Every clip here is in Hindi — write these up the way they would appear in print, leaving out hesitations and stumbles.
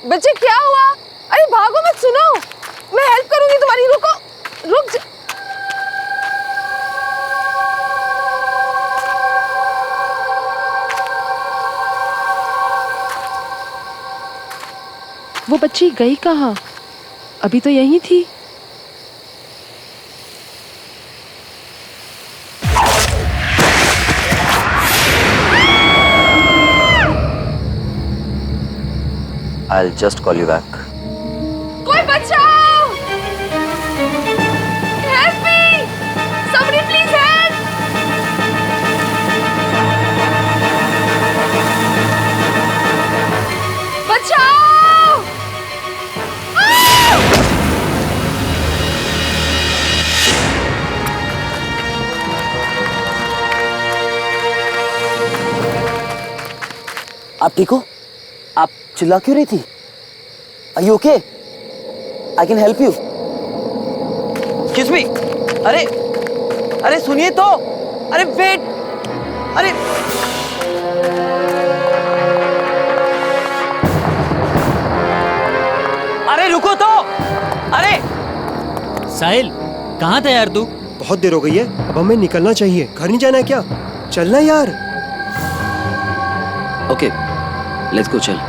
बच्चे क्या हुआ? अरे भागो मत, सुनो मैं हेल्प करूंगी तुम्हारी, रुको रुक वो बच्ची गई कहाँ? अभी तो यहीं थी। I'll just call you back. कोई बचाओ! Help me! Somebody please help! बचाओ! आप ठीक हो? आप चिल्ला क्यों रही थी? Are you okay? I can help you. Excuse me. अरे सुनिए तो. अरे wait. अरे रुको तो. अरे साहिल, कहाँ था यार तू? बहुत देर हो गई है, अब हमें निकलना चाहिए। घर नहीं जाना है क्या? चलना यार। Okay. Let's go, चल.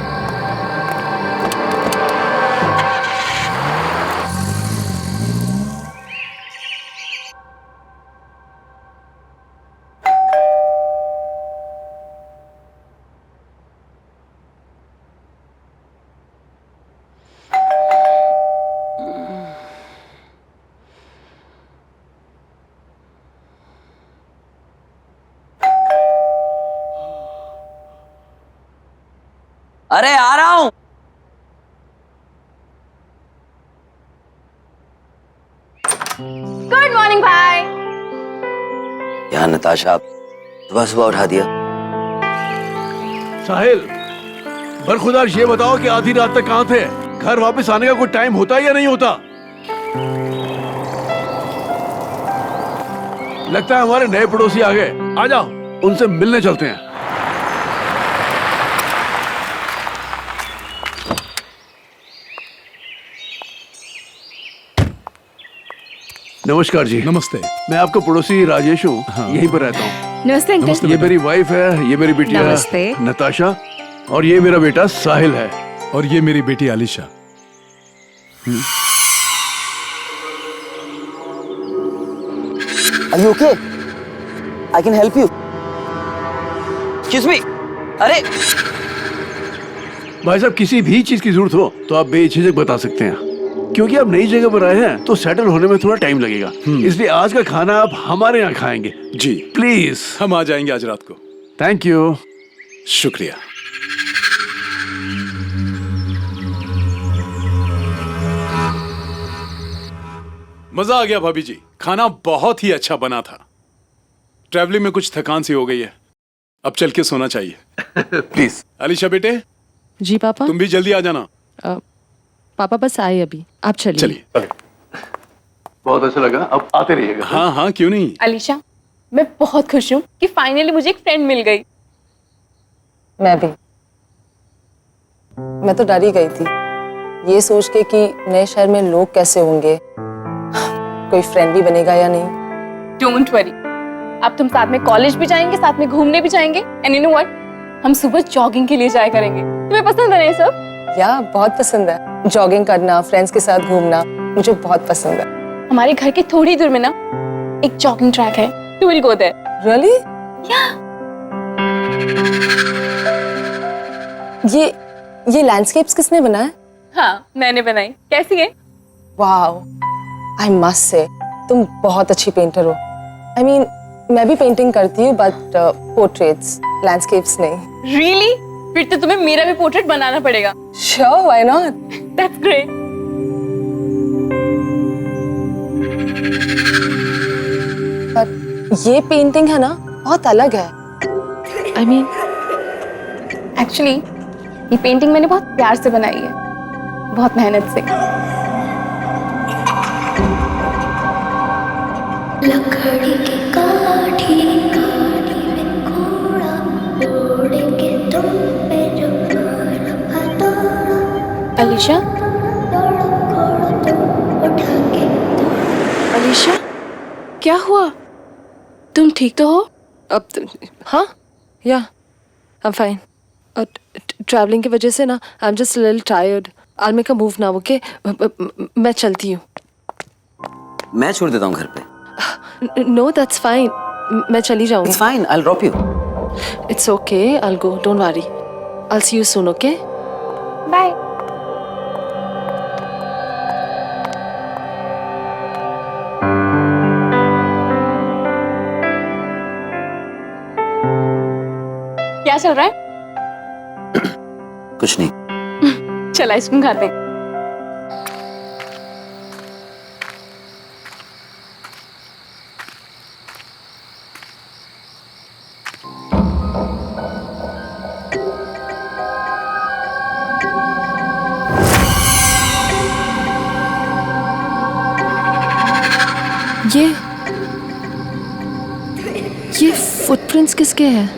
अरे आ रहा हूं. गुड मॉर्निंग भाई. यार नताशा, सुबह सुबह उठा दिया. साहिल, बरखुदार ये बताओ कि आधी रात तक कहाँ थे? घर वापस आने का कोई टाइम होता है या नहीं होता? लगता है हमारे नए पड़ोसी आ गए. आ जाओ, उनसे मिलने चलते हैं. नमस्कार जी. नमस्ते। मैं आपका पड़ोसी राजेश हूँ. यहीं पर रहता हूँ. नमस्ते अंकल. ये मेरी वाइफ है, ये मेरी बिटिया नमस्ते. नताशा, और ये मेरा बेटा साहिल है. और ये मेरी बेटी Alisha. Are you okay? I can help you. Excuse me. अरे भाई साहब, किसी भी चीज की जरूरत हो तो आप बेझिझक बता सकते हैं, क्योंकि आप नई जगह पर आए हैं तो सेटल होने में थोड़ा टाइम लगेगा. इसलिए आज का खाना आप हमारे यहाँ खाएंगे. जी, प्लीज. हम आ जाएंगे आज रात को। Thank you. शुक्रिया। मजा आ गया भाभी जी, खाना बहुत ही अच्छा बना था। ट्रैवलिंग में कुछ थकान सी हो गई है, अब चल के सोना चाहिए। प्लीज. अलीशा बेटे, जी पापा। तुम भी जल्दी आ जाना। पापा बस आए अभी, आप चलिए। चलिए। बहुत अच्छा लगा, अब आते रहिएगा. हाँ हाँ, क्यों नहीं। अलीशा, मैं बहुत खुश हूँ कि फाइनली मुझे एक फ्रेंड मिल गई. मैं भी. मैं तो डर ही गई थी ये सोच के कि नए शहर में लोग कैसे होंगे, कोई फ्रेंड भी बनेगा या नहीं. डोंट वरी, अब तुम साथ में कॉलेज भी जाएंगे, साथ में घूमने भी जाएंगे. एंड यू नो व्हाट, हम सुबह जॉगिंग के लिए जाया करेंगे. तुम्हें पसंद है ना ये सब? या बहुत पसंद है. जॉगिंग करना, फ्रेंड्स के साथ घूमना मुझे बहुत पसंद है. हमारे घर के थोड़ी दूर में ना एक जॉगिंग ट्रैक है. You will go there. Really? ये लैंडस्केप्स किसने बनाया? हाँ, मैंने बनाई. कैसी है? वाओ, आई मस्ट से तुम बहुत अच्छी पेंटर हो. आई मीन मैं भी पेंटिंग करती हूँ, बट पोर्ट्रेट्स, लैंडस्केप्स नहीं. रियली? फिर तो तुम्हें मेरा भी पोर्ट्रेट बनाना पड़ेगा. Sure, why not. That's great. But ये पेंटिंग है ना, बहुत अलग है. आई मीन एक्चुअली ये पेंटिंग मैंने बहुत प्यार से बनाई है, बहुत मेहनत से. लकड़ी की काठी में घोड़ा, दौड़ के तुम पे जो मारा तोड़ा, अलीशा, अलीशा, क्या हुआ? तुम ठीक तो हो? अब हाँ, या आई एम फाइन। ट्रैवलिंग की वजह से ना I am just little tired. I will make a move now, okay? मैं चलती हूँ। मैं छोड़ देता हूँ घर पे। नो दैट्स फाइन, मैं चली जाऊंगी। It's fine, I will drop you. It's okay, I will go, don't worry. I will see you soon, okay? Bye. क्या चल रहा है? कुछ नहीं। चल आइसक्रीम खाते हैं। ये फुटप्रिंट्स किसके हैं?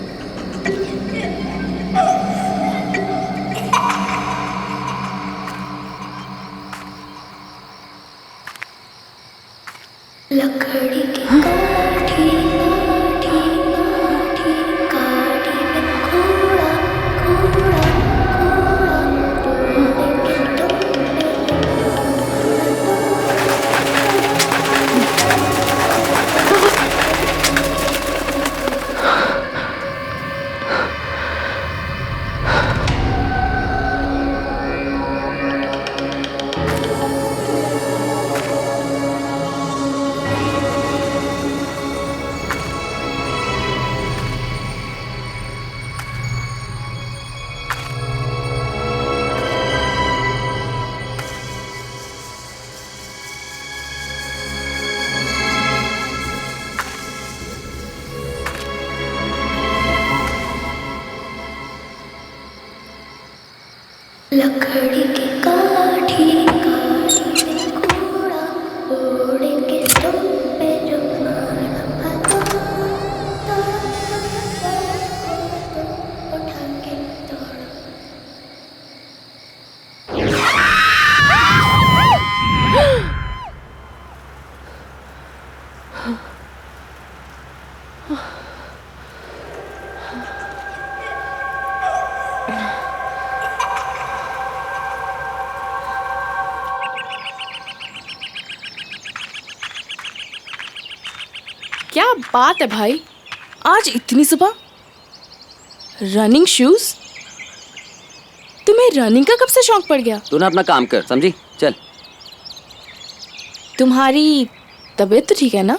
लकड़ी की काठी काठी काठी काठी में घोड़ा घोड़ा लकड़ी की काठी काठी में घोड़ा घोड़े के तुम पे जुबान उठा के दौड़ा। क्या बात है भाई, आज इतनी सुबह रनिंग शूज? तुम्हें रनिंग का कब से शौक पड़ गया? तू ना अपना काम कर, समझी? चल। तुम्हारी तबीयत तो ठीक है ना?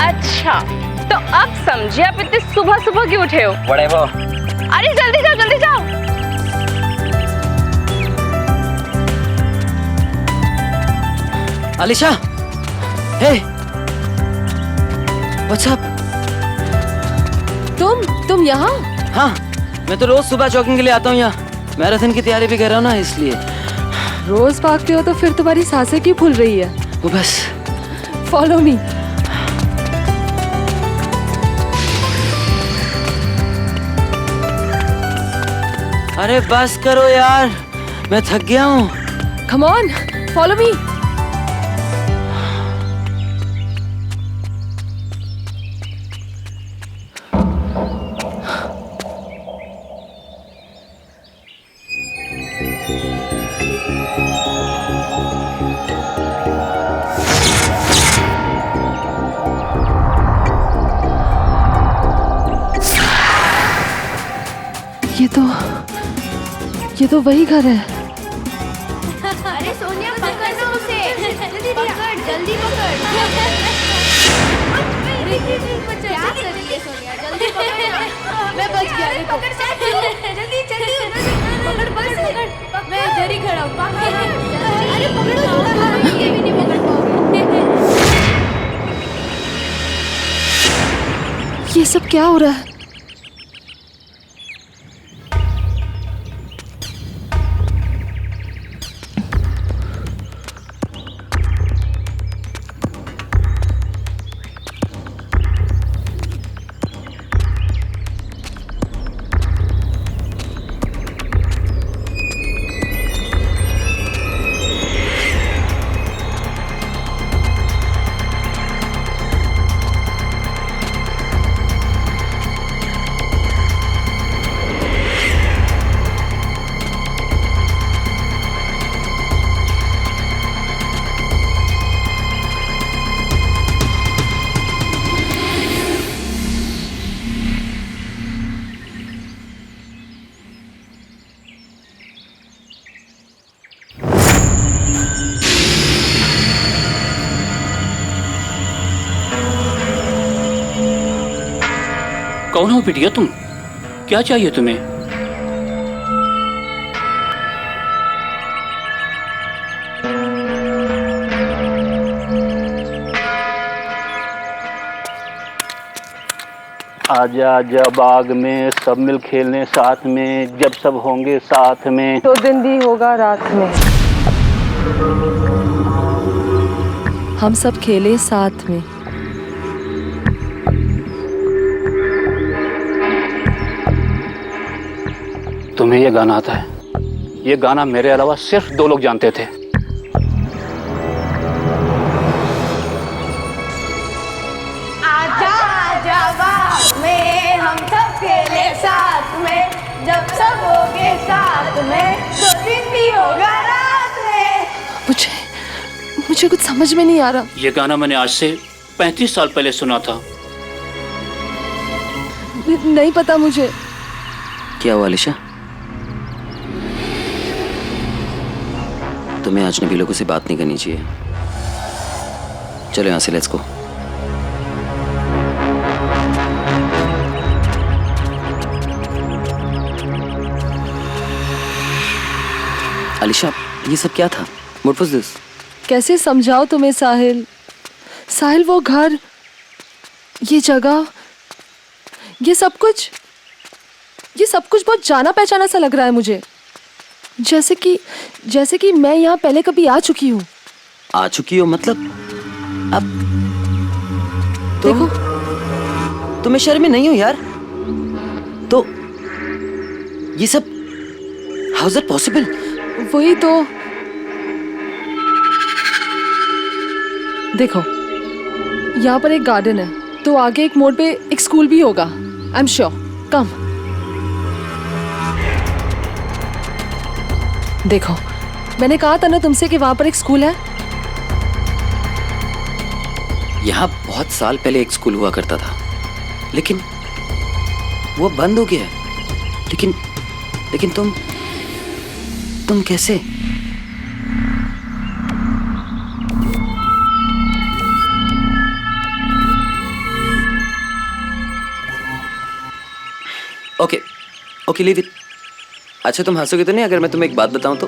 अच्छा, तो अब समझिए आप इतनी सुबह सुबह क्यों उठे हो? Whatever। अरे जल्दी जाओ, जल्दी जाओ। अलीशा, हे, व्हाट्स अप? तुम यहाँ? हाँ, मैं तो रोज सुबह जॉगिंग के लिए आता हूँ यहाँ। मैराथन की तैयारी भी कर रहा हूँ ना, इसलिए। रोज भागते हो तो फिर तुम्हारी सांसें क्यों फूल रही है? वो बस। Follow me. अरे बस करो यार, मैं थक गया हूँ। Come on, follow me. ये तो वही घर है। अरे सोनिया पकड़ ना उसे, पकड़ जल्दी पकड़। क्या कर रही है सोनिया, जल्दी पकड़ ना। मैं बच गया, पकड़ जल्दी जल्दी पकड़ पकड़, मैं इधर ही खड़ा हूँ। अरे पकड़ो, ये भी नहीं पकड़ पाओगे। ये सब क्या हो रहा है? कौन हो बिटिया तुम? क्या चाहिए तुम्हें? आजा आजा बाग में सब मिल खेलने साथ में, जब सब होंगे साथ में तो दिन भी होगा रात में। हम सब खेले साथ में। तुम्हें ये गाना आता है? ये गाना मेरे अलावा सिर्फ 2 लोग जानते थे। आजा आजा बाग में हम सब खेले साथ में, जब सब होगे साथ में तो दिन भी होगा रात में। मुझे कुछ समझ में नहीं आ रहा। ये गाना मैंने आज से 35 साल पहले सुना था। नहीं पता मुझे। क्या हुआ अलीशा? तुम्हें अजनबी लोगों से बात नहीं करनी चाहिए। चलो यहाँ से, लेट्स गो। अलीशा, ये सब क्या था? What was this? कैसे समझाओ तुम्हें साहिल? साहिल, वो घर, ये जगह, ये सब कुछ बहुत जाना पहचाना सा लग रहा है मुझे। जैसे कि मैं यहाँ पहले कभी आ चुकी हूँ। आ चुकी हो मतलब? अब देखो, तुम्हें शर्म में नहीं हो यार? तो ये सब हाउ इज इट पॉसिबल? वही तो। देखो, यहाँ पर एक गार्डन है, तो आगे एक मोड़ पे एक स्कूल भी होगा। I am sure. कम देखो, मैंने कहा था ना तुमसे कि वहां पर एक स्कूल है। यहाँ बहुत साल पहले एक स्कूल हुआ करता था, लेकिन वो बंद हो गया है। लेकिन तुम कैसे? Okay leave it. अच्छा, तुम हंसोगे तो नहीं अगर मैं तुम्हें एक बात बताऊं तो?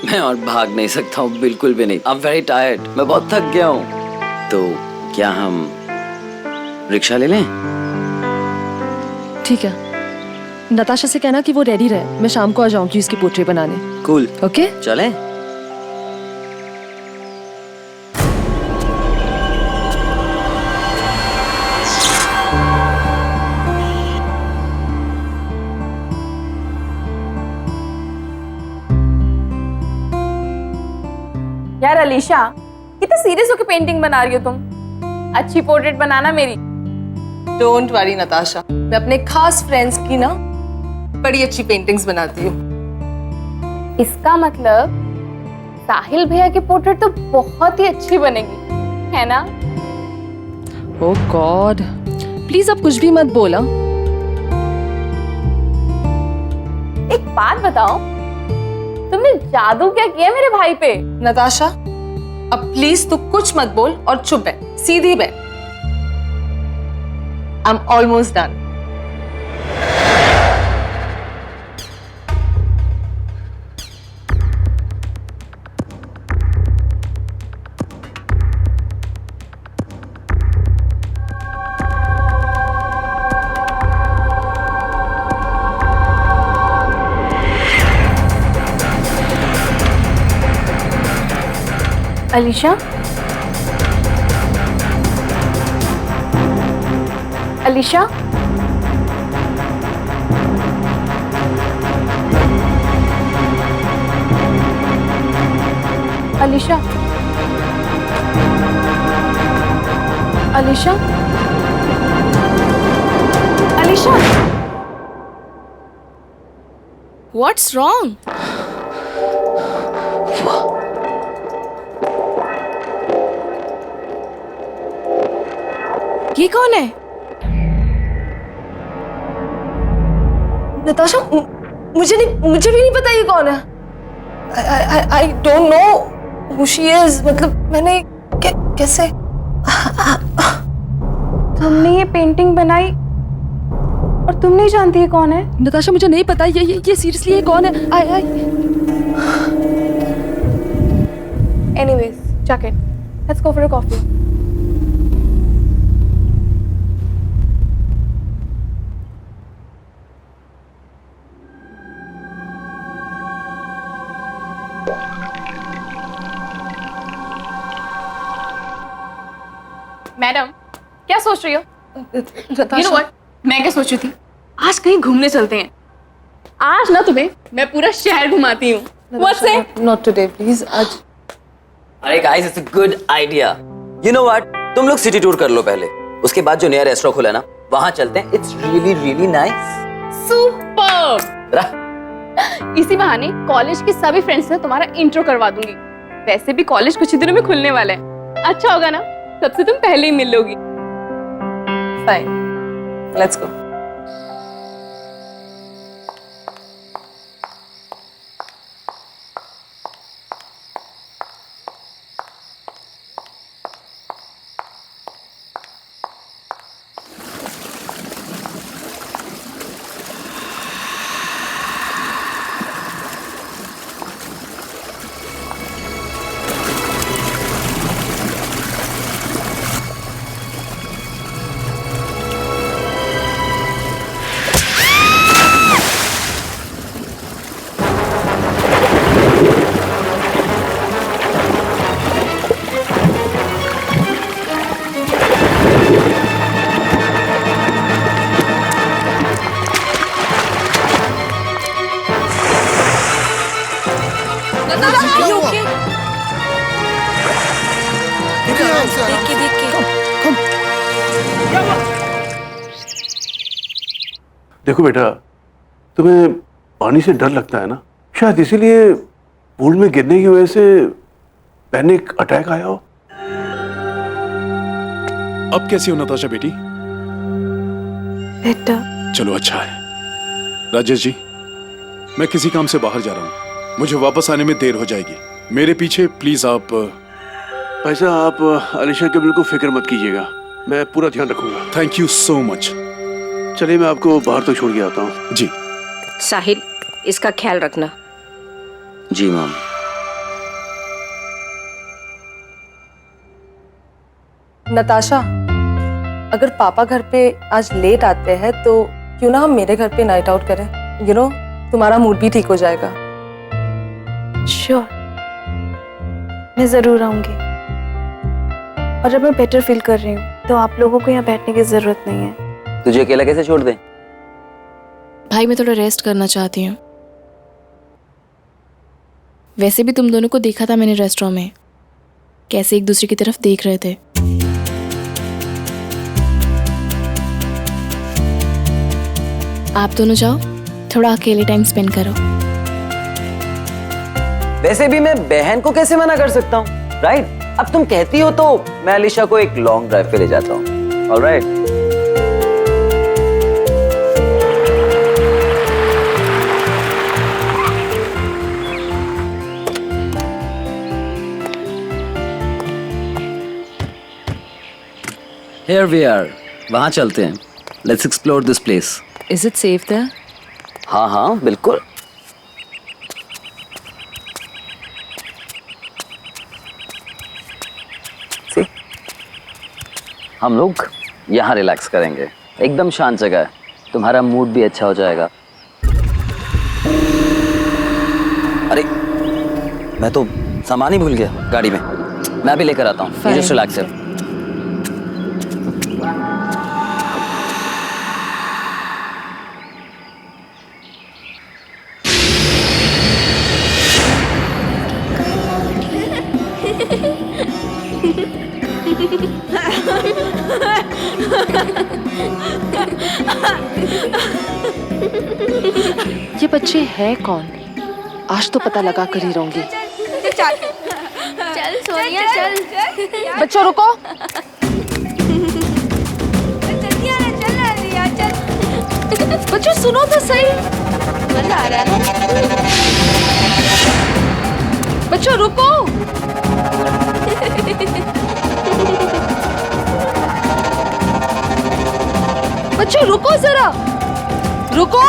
मैं और भाग नहीं सकता हूँ, बिल्कुल भी नहीं। आई एम वेरी टायर्ड, मैं बहुत थक गया हूँ। तो क्या हम रिक्शा ले लें? ठीक है, नताशा से कहना कि वो रेडी रहे, मैं शाम को आ जाऊंगी उसकी पोर्ट्रेट बनाने। कूल, ओके चलें? यार अलीशा, कितने सीरियस होकर पेंटिंग बना रही हो तुम? अच्छी पोर्ट्रेट बनाना मेरी। डोंट वरी नताशा, मैं अपने खास फ्रेंड्स की ना बड़ी अच्छी पेंटिंग्स बनाती हूँ। इसका मतलब साहिल भैया की पोर्ट्रेट तो बहुत ही अच्छी बनेगी, है ना? ओह गॉड, प्लीज अब कुछ भी मत बोला। एक बात बताओ, तुमने जादू क्या किया मेरे भाई पे? नताशा, अब प्लीज तू कुछ मत बोल और चुप बैठ, सीधी बैठ। I am almost done. Alisha, Alisha, Alisha, Alisha, Alisha, What's wrong? ये कौन है? नताशा, मुझे भी नहीं पता ये कौन है। I don't know who she is। मतलब मैंने कैसे? तुमने ये पेंटिंग बनाई और तुम नहीं जानती है कौन है? नताशा मुझे नहीं पता, ये सीरियसली ये कौन है? आई Anyways, check it. Let's go for a coffee. Madam, क्या सोच रही हो? You know what? मैं क्या सोच रही थी? आज कहीं घूमने चलते हैं। आज ना तुम्हें मैं पूरा शहर घुमाती हूँ। What's it? Not today, please. आज अरे guys, it's a good idea. You know what, तुम लोग सिटी टूर कर लो पहले, उसके बाद जो नया रेस्टोरेंट खुला है ना, वहां चलते हैं। It's really really nice. Super. इसी बहाने कॉलेज की सभी फ्रेंड्स से तुम्हारा इंट्रो करवा दूंगी। वैसे भी कॉलेज कुछ ही दिनों में खुलने वाला है। अच्छा होगा ना, सबसे तुम पहले ही मिल लोगी। fine. Let's go. देखो बेटा, तुम्हें पानी से डर लगता है ना, शायद इसीलिए पूल में गिरने की वजह से पैनिक अटैक आया हो। अब कैसी हो नताशा बेटी? बेटा। चलो अच्छा है। राजेश जी, मैं किसी काम से बाहर जा रहा हूँ, मुझे वापस आने में देर हो जाएगी। मेरे पीछे प्लीज आप। भाई साहब, आप अलीशा के बिल्कुल फिक्र मत कीजिएगा, मैं पूरा ध्यान रखूंगा। Thank you so much. चलिए, मैं आपको बाहर तक छोड़ के आता हूँ। जी। साहिल, इसका ख्याल रखना। जी मैम। नताशा, अगर पापा घर पे आज लेट आते हैं तो क्यों ना हम मेरे घर पे नाइट आउट करें? यू नो, तुम्हारा मूड भी ठीक हो जाएगा। श्योर, मैं जरूर आऊंगी। और अब मैं बेटर फील कर रही हूँ तो आप लोगों को यहाँ बैठने की जरूरत नहीं है। तुझे अकेला कैसे छोड़ दें? भाई, मैं थोड़ा रेस्ट करना चाहती हूँ। वैसे भी तुम दोनों को देखा था मैंने रेस्टोरेंट में, कैसे एक दूसरे की तरफ देख रहे थे। आप दोनों जाओ, थोड़ा अकेले टाइम स्पेंड करो। वैसे भी मैं बहन को कैसे मना कर सकता हूँ, राइट? अब तुम कहती हो तो मैं अलीशा को एक लॉन्ग ड्राइव पे ले जाता हूँ। ऑलराइट। Here we are. वहाँ चलते हैं। Let's explore this place. Is it safe there? हाँ हाँ बिल्कुल। See? हम लोग यहाँ रिलैक्स करेंगे, एकदम शांत जगह है, तुम्हारा मूड भी अच्छा हो जाएगा। अरे मैं तो सामान ही भूल गया गाड़ी में, मैं भी लेकर आता हूँ। जस्ट रिलैक्स है। ये बच्चे हैं कौन? आज तो पता लगा कर ही रहूंगी। चल सोनिया चल। बच्चों रुको। बच्चों सुनो तो सही। मजा आ रहा है। बच्चों रुको। बच्चों रुको जरा। रुको।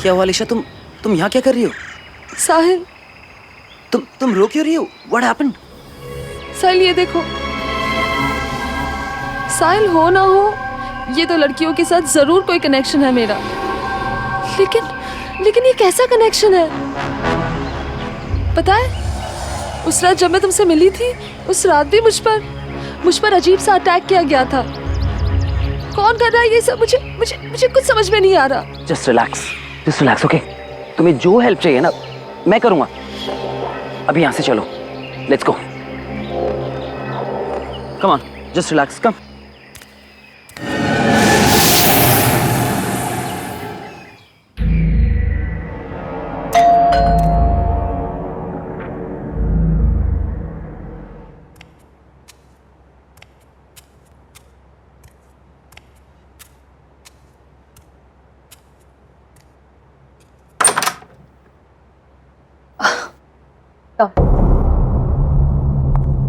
क्या हुआ अलीशा? तुम यहाँ क्या कर रही हो? साहिल, तुम रो क्यों रही हो? What happened? साहिल ये देखो। साहिल हो ना हो, ये तो लड़कियों के साथ जरूर कोई कनेक्शन है मेरा। लेकिन ये कैसा कनेक्शन है? पता है, उस रात जब मैं तुमसे मिली थी, उस रात भी मुझ पर अजीब सा अटैक किया गया था। कौन कर रहा है ये सब? मुझे कुछ समझ में नहीं आ रहा। Just relax, okay? तुम्हें जो हेल्प चाहिए ना, मैं करूंगा। अभी यहाँ से चलो, let's go. Come on, just relax, come.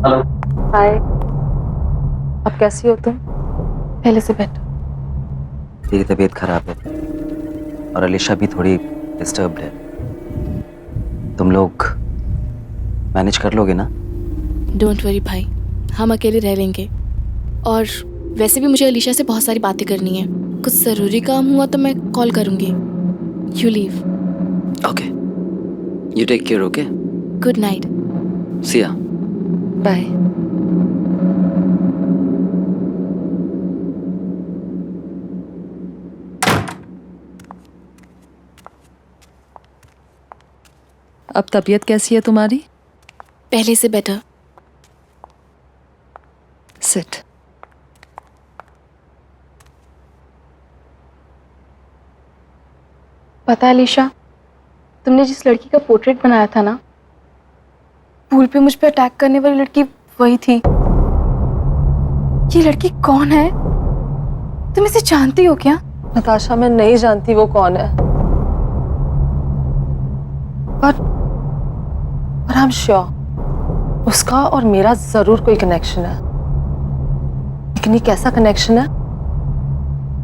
Hello. Hi. अब कैसी हो तुम? पहले से बेटर। तेरी तबीयत खराब है और अलीशा भी थोड़ी डिस्टर्ब्ड है। तुम लोग मैनेज कर लोगे ना? डोंट वरी भाई, हम अकेले रह लेंगे। और वैसे भी मुझे अलीशा से बहुत सारी बातें करनी है। कुछ ज़रूरी काम हुआ तो मैं कॉल करूँगी। You leave. Okay, you take care, okay? Good night. See ya. Bye. अब तबीयत कैसी है तुम्हारी? पहले से बेटर। सिट। पता है अलीशा, तुमने जिस लड़की का पोर्ट्रेट बनाया था ना, पूल पे मुझ पे अटैक करने वाली लड़की वही थी। ये लड़की कौन है? तुम इसे जानती हो क्या? नताशा, मैं नहीं जानती वो कौन है, पर आई एम श्योर उसका और मेरा जरूर कोई कनेक्शन है। लेकिन ये कैसा कनेक्शन है,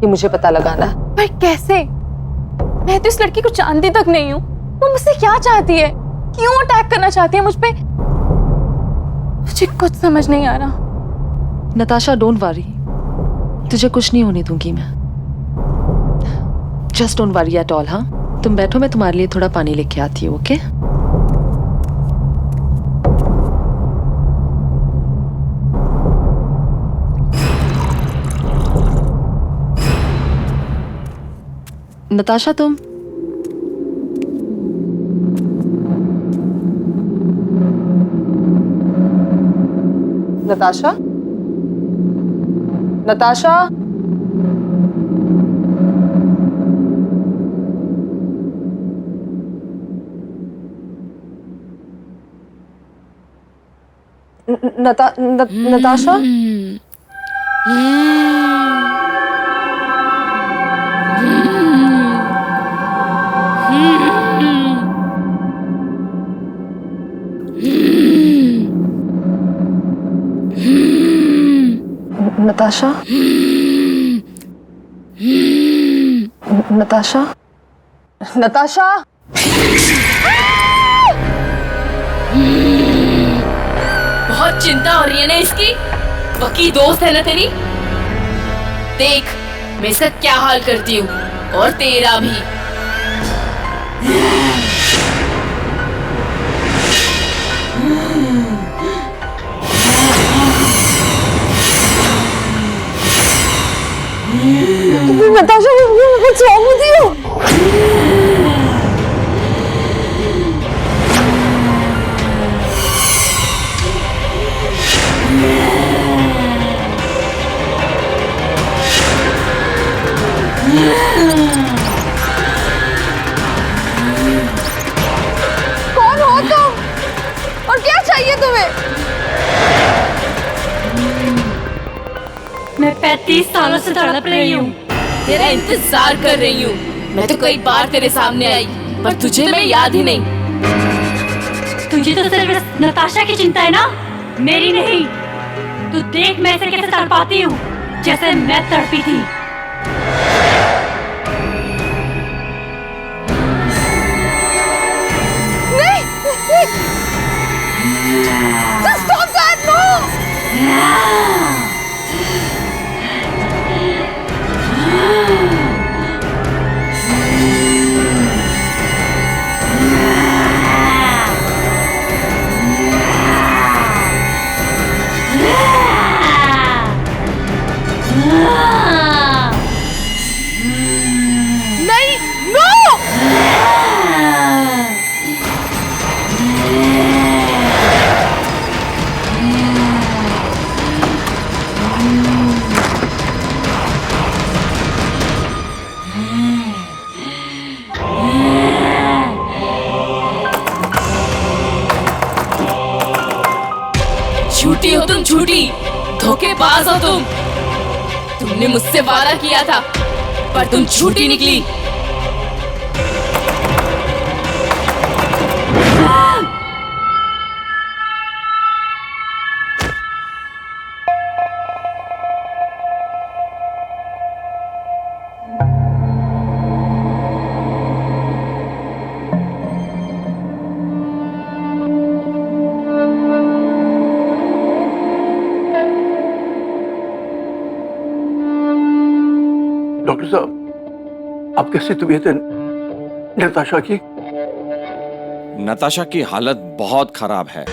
ये मुझे पता लगाना है। पर कैसे? मैं तो इस लड़की को जानती तक नहीं हूँ। वो मुझसे क्या चाहती है? क्यों अटैक करना चाहती है मुझ पे? मुझे कुछ समझ नहीं आ रहा। नताशा, डोंट वरी, तुझे कुछ नहीं होने दूंगी मैं। Just don't worry at all. हाँ, तुम बैठो, मैं तुम्हारे लिए थोड़ा पानी लेके आती हूँ। ओके? नताशा, तुम नताशा, नताशा, नताशा, नताशा, नताशा, नताशा, बहुत चिंता हो रही है ना इसकी। पक्की दोस्त है ना तेरी। देख मैं इसका क्या हाल करती हूँ, और तेरा भी। Natasha, what's wrong with you? कौन हो तुम? और क्या चाहिए तुम्हें? मैं 35 सालों से तड़प रही हूँ, तेरा इंतजार कर रही हूँ। मैं तो कई बार तेरे सामने आई, पर तुझे मैं याद ही नहीं। तुझे तो सिर्फ नताशा की चिंता है ना, मेरी नहीं। तू देख मैं इसे कैसे तड़पाती हूँ, जैसे मैं तड़पी थी। नहीं, just stop that, no! नहीं, no! झूठी हो तुम, झूठी, धोखेबाज हो तुम। तुमने मुझसे वादा किया था, पर तुम झूठी निकली। डॉक्टर साहब, अब कैसी तबीयत है नताशा की? नताशा की हालत बहुत खराब है,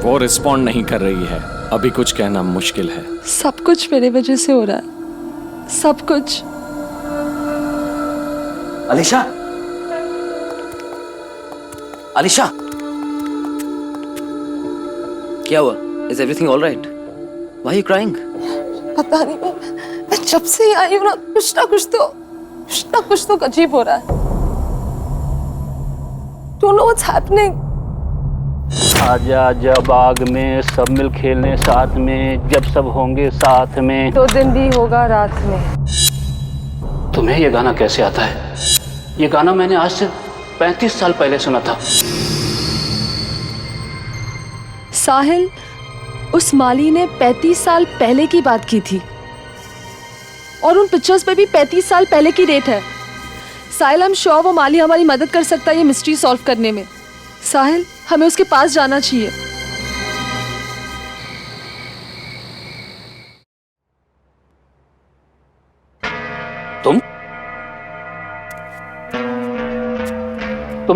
वो रिस्पॉन्ड नहीं कर रही है। अभी कुछ कहना मुश्किल है। सब कुछ मेरे वजह से हो रहा है, सब कुछ। अलीशा, अलीशा, क्या हुआ? Is everything all right? Why are you crying? पता नहीं, मैं जब से आई हूँ ना, कुछ ना कुछ तो अजीब हो रहा है। Don't know what's happening. आजा आजा बाग में सब मिल खेलने साथ में, जब सब होंगे साथ में। तो दिन भी होगा रात में। तुम्हें ये गाना कैसे आता है? ये गाना मैंने आज से 35 साल पहले सुना था। साहिल, उस माली ने 35 साल पहले की बात की थी, और उन पिक्चर्स पे भी 35 साल पहले की डेट है। साहिल, हम श्योर वो माली हमारी मदद कर सकता है ये मिस्ट्री सॉल्व करने में। साहिल, हमें उसके पास जाना चाहिए। तुम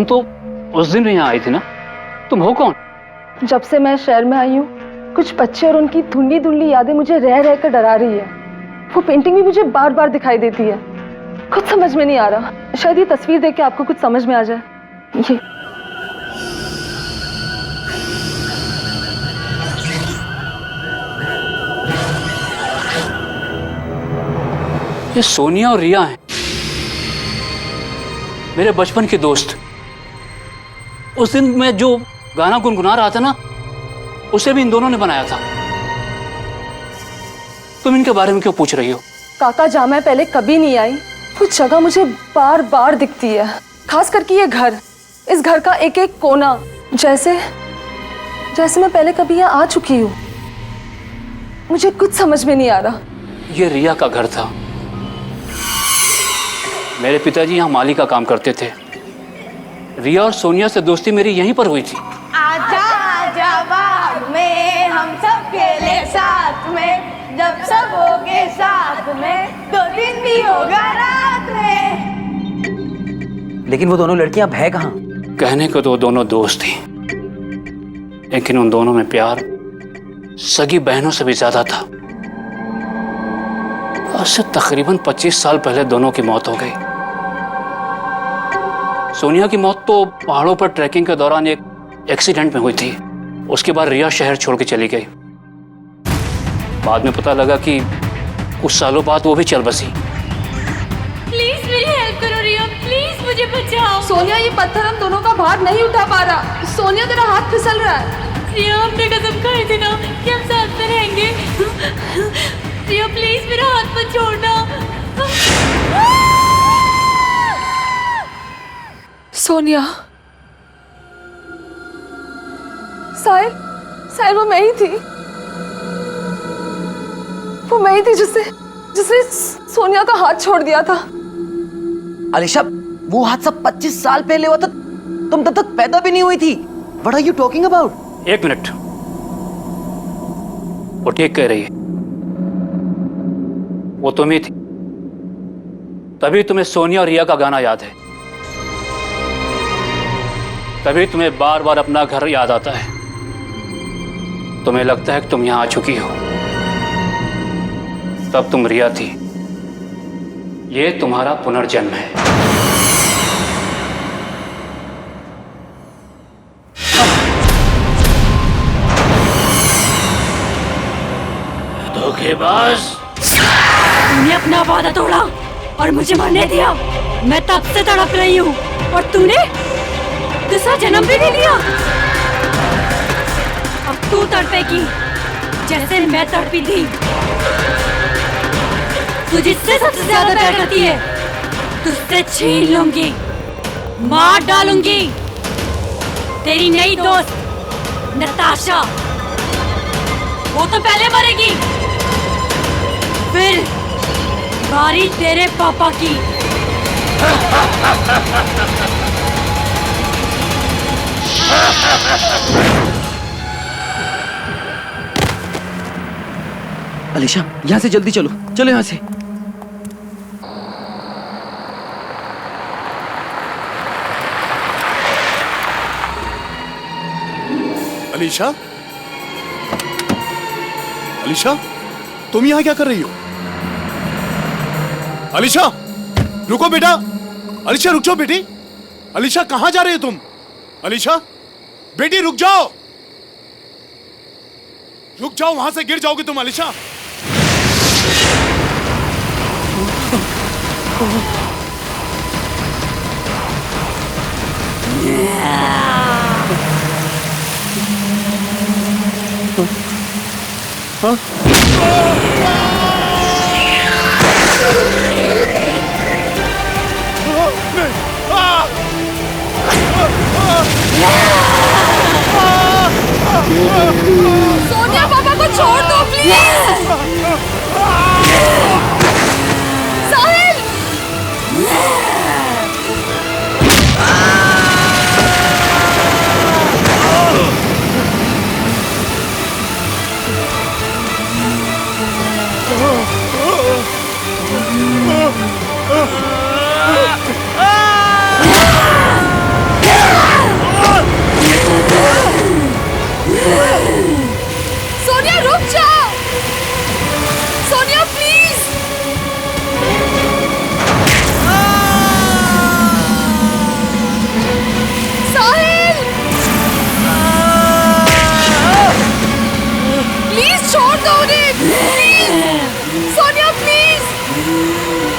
तो उस दिन यहाँ आई थी ना? तुम हो कौन? जब से मैं शहर में आई हूँ कुछ बच्चे और उनकी धुंधली धुंधली यादें मुझे रह रह कर डरा रही है। वो पेंटिंग भी मुझे बार बार दिखाई देती है। कुछ समझ में नहीं आ रहा। शायद ये तस्वीर देख के आपको कुछ समझ में आ जाए। ये सोनिया और रिया हैं, मेरे बचपन के दोस्त। उस दिन मैं जो गाना गुनगुना रहा था ना, उसे भी इन दोनों ने बनाया था। तुम इनके बारे में क्यों पूछ रही हो? काका जहाँ मैं पहले कभी नहीं आई, वो जगह मुझे बार बार दिखती है। खास करके ये घर, इस घर का एक एक कोना, जैसे जैसे मैं पहले कभी यहाँ आ चुकी हूँ। मुझे कुछ समझ में नहीं आ रहा। ये रिया का घर था। मेरे पिताजी यहाँ माली का काम करते थे। रिया और सोनिया से दोस्ती मेरी यहीं पर हुई थी। आजा आजा बाग में हम सब खेले साथ में, जब सब होगे साथ में 2 दिन भी होगा रात में। लेकिन वो दोनों लड़कियां अब है कहाँ? कहने को तो वो दोनों दोस्त थी, लेकिन उन दोनों में प्यार सगी बहनों से भी ज्यादा था। आज से तकरीबन 25 साल पहले दोनों की मौत हो गई। सोनिया की मौत तो पहाड़ों पर ट्रैकिंग के दौरान एक एक्सीडेंट में हुई थी। उसके बाद रिया शहर छोड़ के चली गई। बाद में पता लगा कि कुछ सालों बाद वो भी चल बसी। प्लीज मेरी हेल्प करो रिया, प्लीज मुझे बचाओ। सोनिया, ये पत्थर हम दोनों का भार नहीं उठा पा रहा। सोनिया, तेरा हाथ फिसल रहा है। रिया, हमने कसम खाई थी ना कि हम साथ में रहेंगे। रिया प्लीज मेरा हाथ मत छोड़ना। सोनिया, साहिल, साहिल वो मैं ही थी। वो मैं ही थी जिसने सोनिया का हाथ छोड़ दिया था। अलीशा, वो हादसा 25 साल पहले हुआ था। तुम तब तक पैदा भी नहीं हुई थी। What are you talking about? 1 minute, वो ठीक कह रही है। वो तुम ही थी, तभी तुम्हें सोनिया और रिया का गाना याद है। तभी तुम्हें बार बार अपना घर याद आता है। तुम्हें लगता है कि तुम यहां आ चुकी हो। तब तुम रिया थी। ये तुम्हारा पुनर्जन्म है। धोखेबाज! तूने अपना वादा तोड़ा और मुझे मरने दिया। मैं तब से तड़प रही हूँ और तूने दूसरा जन्म भी ले लिया। अब तू तड़पेगी जैसे मैं तड़पी थी। तू जिससे सबसे ज्यादा प्यार करती है, तुझसे छीन लूंगी, मार डालूंगी। तेरी नई दोस्त नताशा, वो तो पहले मरेगी, फिर बारी तेरे पापा की। अलीशा, यहाँ से जल्दी चलो, चलो यहाँ से। अलीशा, अलीशा, तुम यहाँ क्या कर रही हो? अलीशा, रुको बेटा। अलीशा, रुक जाओ बेटी। अलीशा, कहाँ जा रही हो तुम? अलीशा, बेटी रुक जाओ, रुक जाओ, वहां से गिर जाओगे तुम। अलीशा, सोनिया, पापा को छोड़ दो प्लीज। साहिल! छोड़ दो उन्हें प्लीज सोनिया प्लीज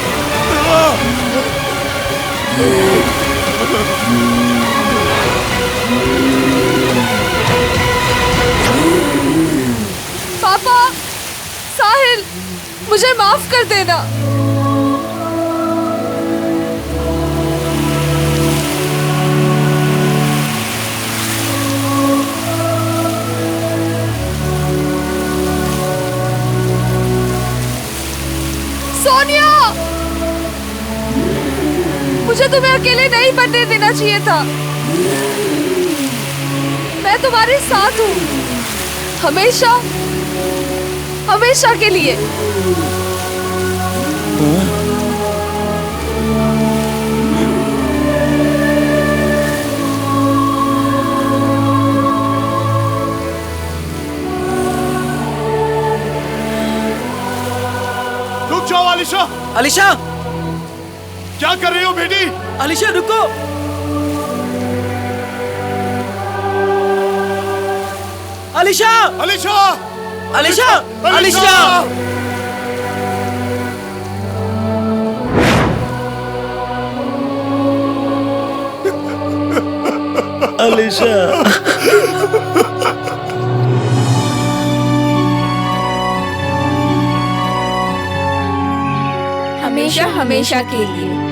पापा साहिल मुझे माफ कर देना सोनिया मुझे तुम्हें अकेले नहीं बनने देना चाहिए था मैं तुम्हारे साथ हूँ हमेशा हमेशा के लिए रुक जाओ अलीशा। अलीशा क्या कर रही हो बेटी? अलीशा रुको। अलीशा अलीशा अलीशा अलीशा अलीशा हमेशा हमेशा के लिए